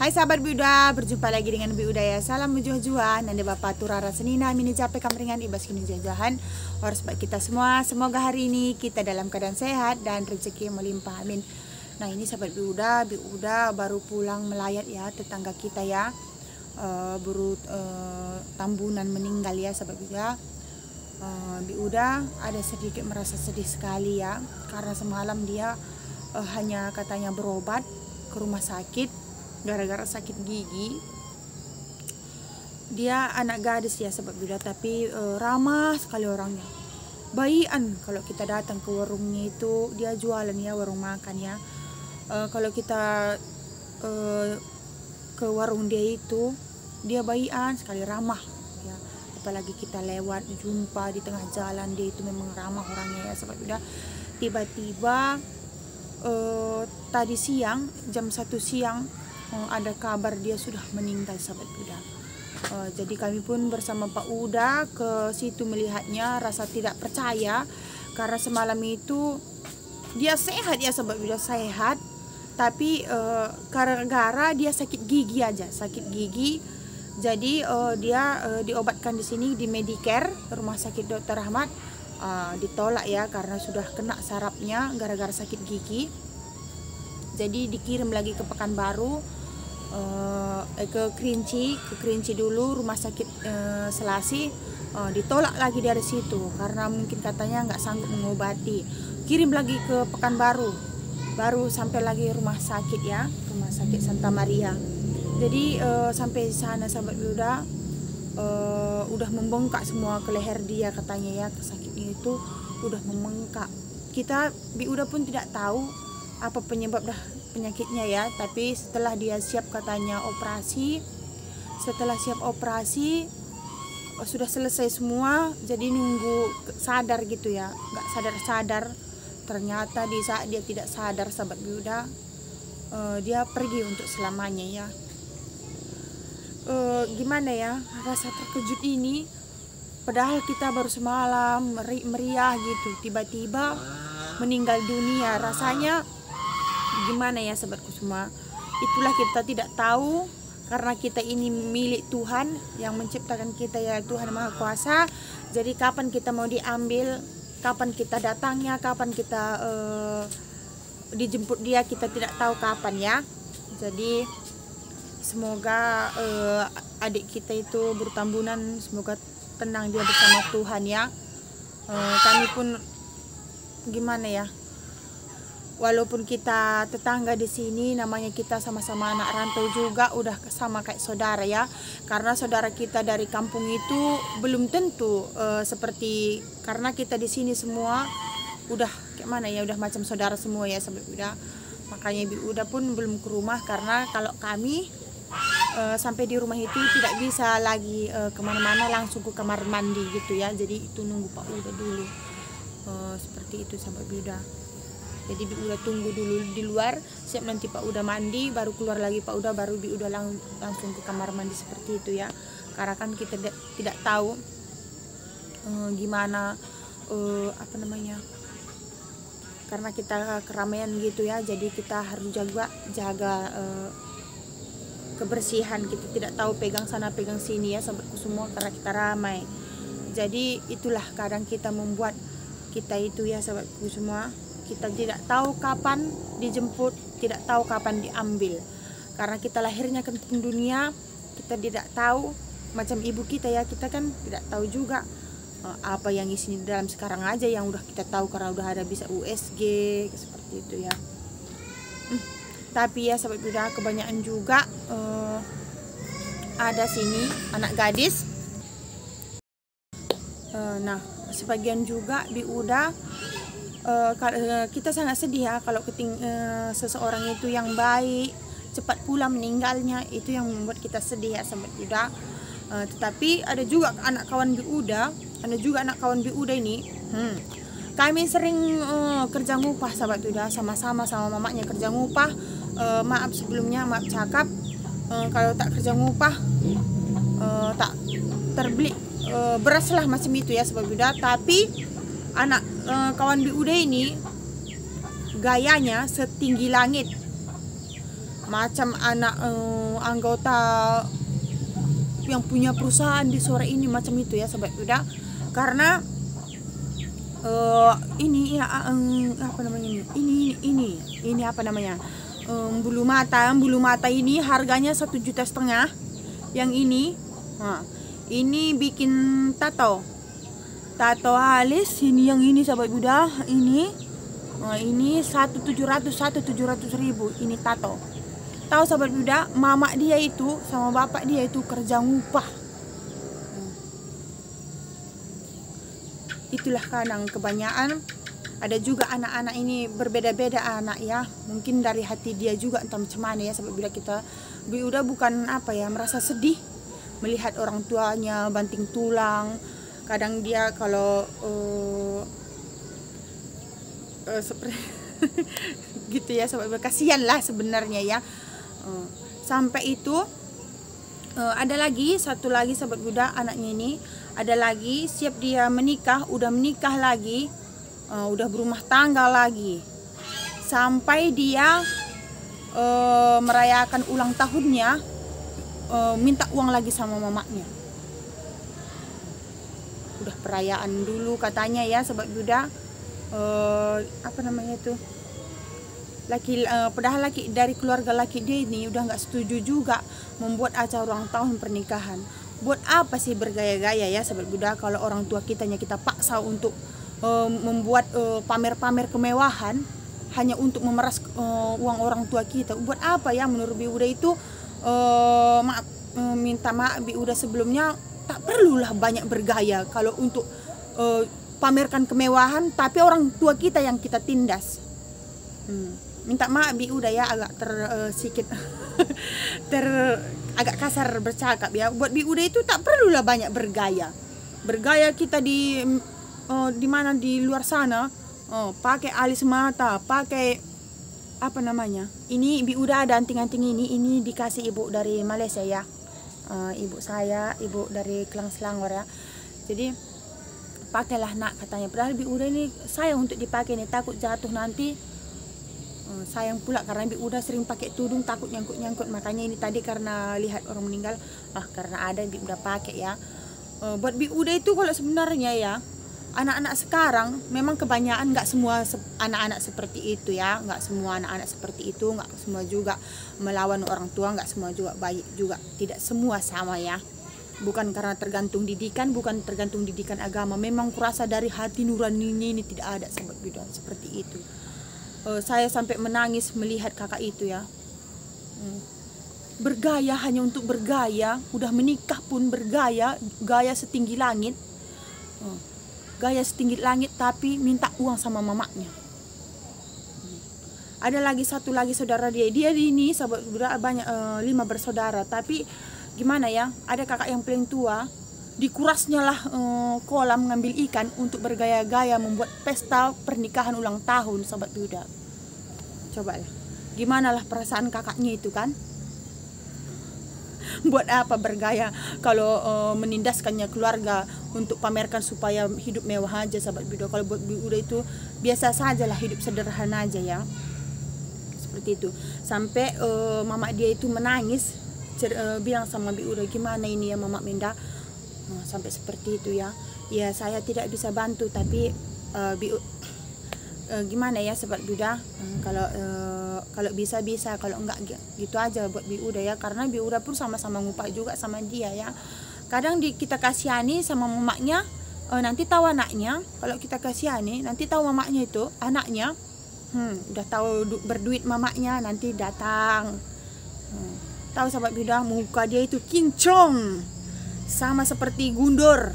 Hai sahabat Biuda, berjumpa lagi dengan Biuda ya. Salam mujuh-juhan, nanda bapak turara senina mini jape kamringan ibas kini jajahan. Harus baik kita semua. Semoga hari ini kita dalam keadaan sehat dan rezeki melimpah. Amin. Nah ini sahabat Biuda baru pulang melayat ya, tetangga kita ya. Tambunan meninggal ya sahabat Biuda. Biuda ada sedikit merasa sedih sekali ya, karena semalam dia hanya katanya berobat ke rumah sakit gara-gara sakit gigi. Dia anak gadis ya sahabat Biuda, tapi ramah sekali orangnya, bayian. Kalau kita datang ke warungnya itu, dia jualan ya, warung makan ya. Kalau kita ke warung dia itu, dia bayian sekali, ramah ya. Apalagi kita lewat jumpa di tengah jalan, dia itu memang ramah orangnya ya sahabat Biuda. Tiba-tiba tadi siang jam 1 siang ada kabar dia sudah meninggal sahabat Biuda. Jadi kami pun bersama Pak Uda ke situ melihatnya, rasa tidak percaya karena semalam itu dia sehat ya sahabat Biuda, sehat, tapi gara-gara dia sakit gigi aja, sakit gigi. Jadi dia diobatkan di sini di Medicare, rumah sakit Dr. Ahmad. Ditolak ya karena sudah kena sarafnya gara-gara sakit gigi. Jadi dikirim lagi ke Pekanbaru, ke Kerinci dulu, rumah sakit Selasi. Ditolak lagi dari situ karena mungkin katanya nggak sanggup mengobati. Kirim lagi ke Pekanbaru, baru sampai lagi rumah sakit ya, rumah sakit Santa Maria. Jadi sampai sana sahabat Biuda, udah membengkak semua ke leher dia katanya ya, sakitnya itu udah membengkak. Kita Biuda pun tidak tahu apa penyebab penyakitnya ya, tapi setelah dia siap katanya operasi, setelah siap operasi sudah selesai semua, jadi nunggu sadar gitu ya, nggak sadar. Ternyata di saat dia tidak sadar sahabat Biuda, dia pergi untuk selamanya ya. Gimana ya, rasa terkejut ini, padahal kita baru semalam meriah gitu, tiba-tiba meninggal dunia. Rasanya gimana ya sahabatku semua. Itulah kita tidak tahu, karena kita ini milik Tuhan yang menciptakan kita ya, Tuhan Maha Kuasa. Jadi kapan kita mau diambil, kapan kita datangnya, kapan kita dijemput dia, kita tidak tahu kapan ya. Jadi semoga adik kita itu bertambunan, semoga tenang dia bersama Tuhan ya. Kami pun gimana ya, walaupun kita tetangga di sini, namanya kita sama-sama anak rantau juga, udah sama kayak saudara ya. Karena saudara kita dari kampung itu belum tentu seperti, karena kita di sini semua udah kayak mana ya, udah macam saudara semua ya sahabat Biuda. Makanya Biuda pun belum ke rumah, karena kalau kami sampai di rumah itu tidak bisa lagi kemana-mana, langsung ke kamar mandi gitu ya. Jadi itu nunggu Pak Uda dulu, seperti itu sahabat Biuda. Jadi Biuda tunggu dulu di luar, siap nanti Pak Uda mandi, baru keluar lagi Pak Uda, baru Biuda langsung ke kamar mandi, seperti itu ya. Karena kan kita tidak tahu gimana apa namanya, karena kita keramaian gitu ya, jadi kita harus jaga kebersihan. Kita tidak tahu pegang sana pegang sini ya sahabatku semua, karena kita ramai. Jadi itulah kadang kita membuat kita itu ya sahabatku semua, kita tidak tahu kapan dijemput, tidak tahu kapan diambil. Karena kita lahirnya ke dunia, kita tidak tahu. Macam ibu kita ya, kita kan tidak tahu juga apa yang isi di dalam. Sekarang aja yang udah kita tahu karena udah ada bisa USG seperti itu ya. Tapi ya sahabat Biuda, kebanyakan juga ada sini anak gadis. Nah sebagian juga Biuda, kita sangat sedih ya kalau seseorang itu yang baik cepat pula meninggalnya, itu yang membuat kita sedih ya sahabat Biuda. Tetapi ada juga anak kawan Biuda ini, kami sering kerja ngupah sahabat Biuda, sama-sama sama mamanya kerja ngupah. Maaf sebelumnya, maaf cakap, kalau tak kerja ngupah tak terbeli beras lah macam itu ya sahabat Biuda. Tapi anak kawan Biuda ini gayanya setinggi langit. macam anak anggota yang punya perusahaan di sore ini macam itu ya sobat Buddha. Karena ini ya apa namanya ini apa namanya, bulu mata ini harganya 1,5 juta. Yang ini bikin tato alis ini, yang ini sahabat Buddha, ini 1.700.000 ini tato. Tahu sahabat Buddha, mama dia itu sama bapak dia itu kerja ngupah. Itulah kadang kebanyakan ada juga anak-anak ini berbeda-beda anak ya, mungkin dari hati dia juga entah macam mana ya sahabat Buddha. Kita udah bukan apa ya, merasa sedih melihat orang tuanya banting tulang. Kadang dia kalau seperti gitu ya sahabat Buddha, kasihan lah sebenarnya ya. Sampai itu ada lagi satu lagi sahabat Buddha, anaknya ini ada lagi siap dia menikah, udah menikah lagi, udah berumah tangga lagi, sampai dia merayakan ulang tahunnya, minta uang lagi sama mamanya. Udah perayaan dulu katanya ya sahabat Buddha, apa namanya itu, padahal laki dari keluarga laki dia ini udah nggak setuju juga membuat acara ulang tahun pernikahan. Buat apa sih bergaya-gaya ya sahabat Buddha, kalau orang tua kitanya kita paksa untuk membuat pamer-pamer kemewahan hanya untuk memeras uang orang tua kita. Buat apa ya? Menurut Bi Uda itu minta maaf Bi Uda sebelumnya, tak perlulah banyak bergaya kalau untuk pamerkan kemewahan, tapi orang tua kita yang kita tindas. Minta maaf Bi Uda ya, agak sedikit agak kasar bercakap ya. Buat Bi Uda itu tak perlulah banyak bergaya. Bergaya kita di mana di luar sana, pakai alis mata, pakai apa namanya. Ini Bi Uda ada anting-anting ini dikasih ibu dari Malaysia ya. Ibu saya, ibu dari Kelang Selangor ya. Jadi pakailah nak katanya. Padahal Bi Uda ini sayang untuk dipakai nih, takut jatuh nanti. Sayang pula karena Bi Uda sering pakai tudung, takut nyangkut-nyangkut. Makanya ini tadi karena lihat orang meninggal, karena ada Bi Uda pakai ya. Buat Bi Uda itu kalau sebenarnya ya, anak-anak sekarang memang kebanyakan, nggak semua anak-anak seperti itu ya, nggak semua anak-anak seperti itu, nggak semua juga melawan orang tua, nggak semua juga baik juga, tidak semua sama ya. Bukan karena tergantung didikan, bukan tergantung didikan agama, memang kurasa dari hati nuraninya ini tidak ada sahabat Buddha seperti itu. Saya sampai menangis melihat kakak itu ya. Bergaya hanya untuk bergaya, udah menikah pun bergaya, gaya setinggi langit. Gaya setinggi langit tapi minta uang sama mamanya. Ada lagi satu lagi saudara dia ini sahabat Buddha banyak 5 bersaudara, tapi gimana ya, ada kakak yang paling tua, dikurasnya lah kolam ngambil ikan untuk bergaya-gaya membuat pesta pernikahan ulang tahun sahabat Buddha. Coba lah, gimana lah perasaan kakaknya itu kan. Buat apa bergaya kalau menindaskannya keluarga untuk pamerkan supaya hidup mewah aja sahabat Buddha. Kalau buat Bi Uda itu biasa saja lah, hidup sederhana aja ya, seperti itu. Sampai mama dia itu menangis, bilang sama Bi Uda, gimana ini ya mama Minda, sampai seperti itu ya. Ya saya tidak bisa bantu, tapi gimana ya sahabat Buddha, kalau bisa, kalau enggak gitu aja buat Bi Uda ya. Karena Bi Uda pun sama-sama ngupah juga sama dia ya. Kadang kita kasihani sama mamanya, nanti tahu anaknya. Kalau kita kasihani nanti tahu mamanya itu anaknya, udah tahu berduit mamanya, nanti datang. Tahu sahabat Buddha, muka dia itu kinclong, sama seperti gundur,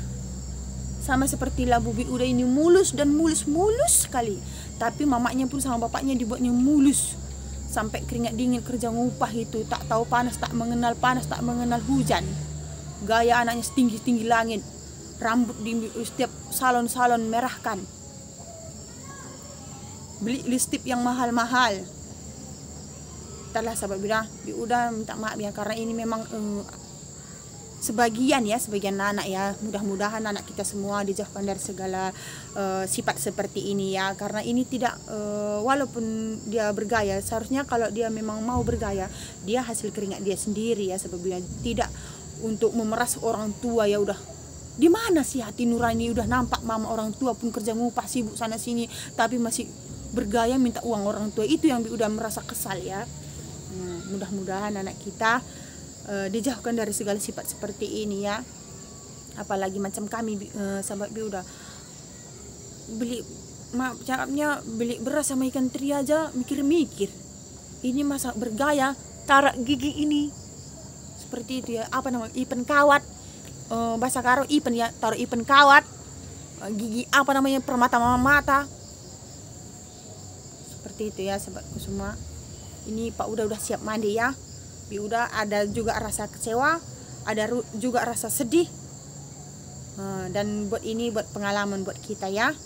sama seperti labu Bi Uda ini, mulus dan mulus sekali. Tapi mamanya pun sama bapaknya dibuatnya mulus, sampai keringat dingin kerja ngupah itu, tak tahu panas, tak mengenal hujan. Gaya anaknya setinggi langit, rambut di setiap salon merahkan, beli lipstik yang mahal-mahal. Entahlah sahabat Buddha, Bi Uda minta maaf ya, karena ini memang sebagian anak ya, mudah-mudahan anak kita semua dijauhkan dari segala sifat seperti ini ya, karena ini tidak walaupun dia bergaya, seharusnya kalau dia memang mau bergaya, dia hasil keringat dia sendiri ya, sebabnya tidak untuk memeras orang tua ya. Udah di mana sih hati nurani, udah nampak mama orang tua pun kerja ngupah sibuk sana sini tapi masih bergaya minta uang orang tua, itu yang udah merasa kesal ya. Mudah-mudahan anak kita dijauhkan dari segala sifat seperti ini ya, apalagi macam kami sahabat Bi udah beli cakapnya beli beras sama ikan teri aja mikir-mikir, ini masa bergaya taruh gigi ini seperti itu ya, apa namanya, ipen kawat, bahasa Karo ipen ya, taruh ipen kawat, gigi apa namanya, permata mata seperti itu ya sahabatku semua. Ini Pak udah siap mandi ya. Bi udah ada juga rasa kecewa, ada juga rasa sedih, dan buat pengalaman buat kita ya.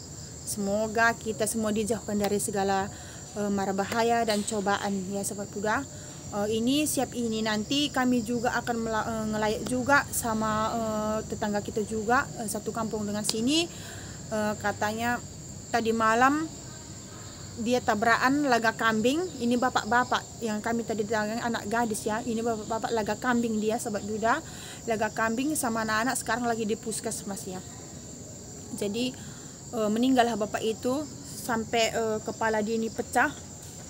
Semoga kita semua dijauhkan dari segala mara bahaya dan cobaan ya sahabat Buddha. Ini siap ini nanti kami juga akan ngelayak juga sama tetangga kita juga, satu kampung dengan sini. Katanya tadi malam dia tabrakan laga kambing. Ini bapak-bapak yang kami tadi dagang, anak gadis ya, ini bapak-bapak laga kambing dia sahabat Buddha, laga kambing sama anak-anak, sekarang lagi di puskesmas ya. Jadi meninggallah bapak itu sampai kepala dia ini pecah,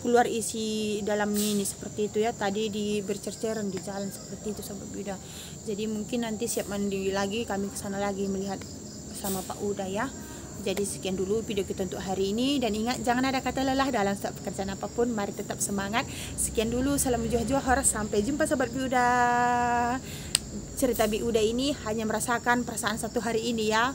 keluar isi dalamnya ini seperti itu ya. Tadi bercerceran di jalan seperti itu sahabat Buddha. Jadi mungkin nanti siap mandi lagi, kami kesana lagi melihat sama Pak Uda ya. Jadi sekian dulu video kita untuk hari ini, dan ingat jangan ada kata lelah dalam setiap pekerjaan apapun, mari tetap semangat. Sekian dulu, salam juah-juah, sampai jumpa sahabat Bi Uda. Cerita Bi Uda ini hanya merasakan perasaan satu hari ini ya.